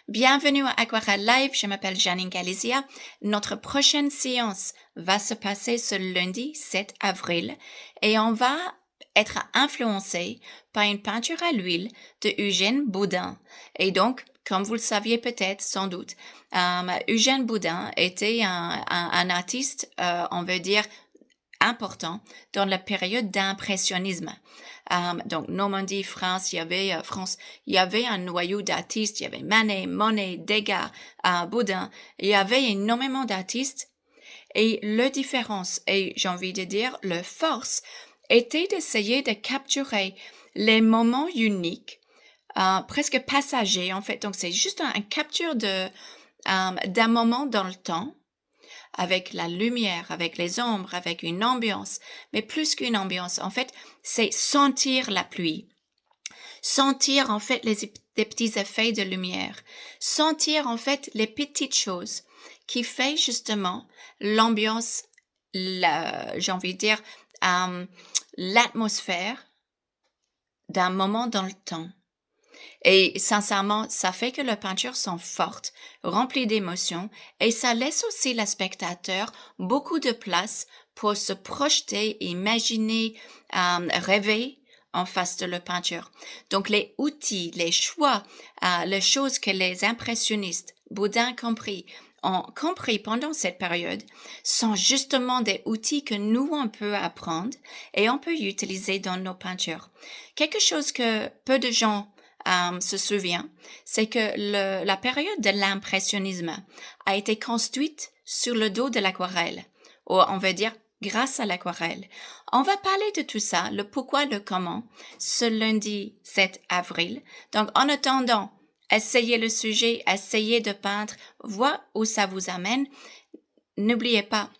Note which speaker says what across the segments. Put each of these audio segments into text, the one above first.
Speaker 1: Bienvenue à Aquarelle Live, je m'appelle Janine Galizia. Notre prochaine séance va se passer ce lundi 7 avril et on va être influencé par une peinture à l'huile de Eugène Boudin. Et donc, comme vous le saviez peut-être, sans doute, Eugène Boudin était un artiste, on veut dire, important dans la période d'impressionnisme. Donc, Normandie, France, il y avait un noyau d'artistes, il y avait Manet, Monet, Degas, Boudin, il y avait énormément d'artistes et la différence, et j'ai envie de dire, la force, était d'essayer de capturer les moments uniques, presque passagers en fait. Donc, c'est juste une capture d'un moment dans le temps, avec la lumière, avec les ombres, avec une ambiance. Mais plus qu'une ambiance, en fait, c'est sentir la pluie. Sentir, en fait, des petits effets de lumière. Sentir, en fait, les petites choses qui fait justement l'ambiance, j'ai envie de dire, l'atmosphère d'un moment dans le temps. Et sincèrement, ça fait que les peintures sont fortes, remplies d'émotions, et ça laisse aussi le spectateur beaucoup de place pour se projeter, imaginer, rêver en face de la peinture. Donc les outils, les choix, les choses que les impressionnistes, Boudin compris, ont compris pendant cette période sont justement des outils que nous on peut apprendre et on peut utiliser dans nos peintures. Quelque chose que peu de gens se souvient, c'est que la période de l'impressionnisme a été construite sur le dos de l'aquarelle, ou on va dire grâce à l'aquarelle. On va parler de tout ça, le pourquoi, le comment, ce lundi 7 avril. Donc, en attendant, essayez le sujet, essayez de peindre, voir où ça vous amène. N'oubliez pas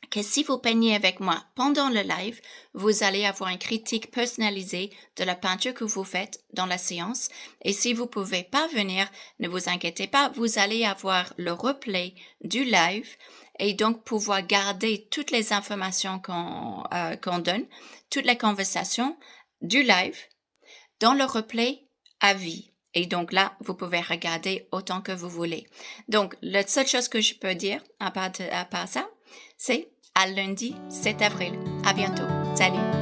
Speaker 1: que si vous peignez avec moi pendant le live, vous allez avoir une critique personnalisée de la peinture que vous faites dans la séance. Et si vous pouvez pas venir, ne vous inquiétez pas, vous allez avoir le replay du live et donc pouvoir garder toutes les informations qu'on donne, toutes les conversations du live dans le replay à vie. Et donc là, vous pouvez regarder autant que vous voulez. Donc, la seule chose que je peux dire à part ça, c'est à lundi 7 avril. À bientôt. Salut!